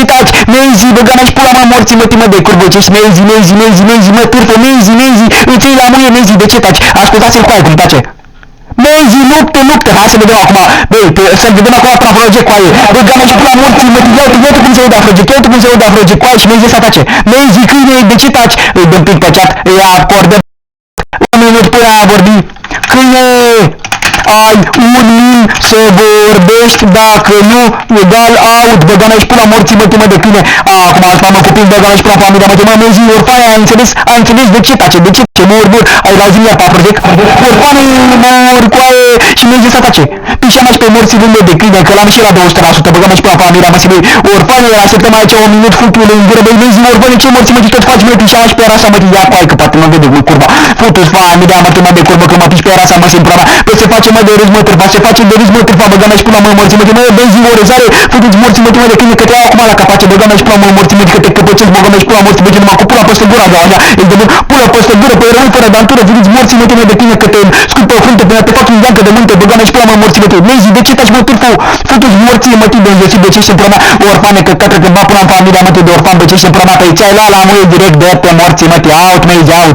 ce taci? Mezi, băga mea și pula mea morții mă, de curbocești, mezi, mă, târfă, mezi, îți iei la muie, mezi, de ce taci? Ascultați-l cu aia cum tace. Mezi, luptă, hai să vedem acum, să vedem acum trafroge cu aia. Băga mea și pula morții mă, iată cum se aude afroge, cu aia și mezi să tace. Mezi, câine, de ce taci? Îi dăm pic pe chat, îi acordăm. Un minut până a vorbi. Câine, ai un min să vorbești, dacă nu, egal aud, băga mea și pula morții mă, de câine. Acum asta mă copil, băga mea și pula familia mă, mezi, orfane, ai înțeles de ce tace, mor, ai la zi iar pe afrodec, orfane, mor, coaie, și mezi să tace. Pișa mea și pe morții vândă de câine, că l-am și la 200%, băga mea și pula familia mă, orfane, așteptăm aici un minut, futul în gură, băi, mezi, orfane, ce morții mă, tot faci, mă, pișa mea și pe rasa mă, ia coaie, că poate mă vede, curva, futu-ți familia mă, de curvă, că mă piși pe rasa mă, simpra mea, că se face mă de râs, mă, târfa, se face de râs, mă, târfa, băga mea și pula mă, morții mă, benzi, orezare, futu-ți morții mă, de câine, că te iau acum la capace, băga mea și pula mă, morții mă, că te căpățesc, băga mea și pula morții mă, numai cu pula peste gura, gaua, îi dă pula peste gură, pe rău, fără dantură, futu-ți morții mă, de câine, că te scuip pe frunte, până te fac în geancă de mânte, băga mea și pula mă, morții mă, mezi, de ce taci, mă, târfu, futu-ți morții mă, de ce se prăma, orfane, că către că va până în familia mă, de orfan, de ce se prăma, pe ce ai la muie direct de pe morții mă, out, mezi, out.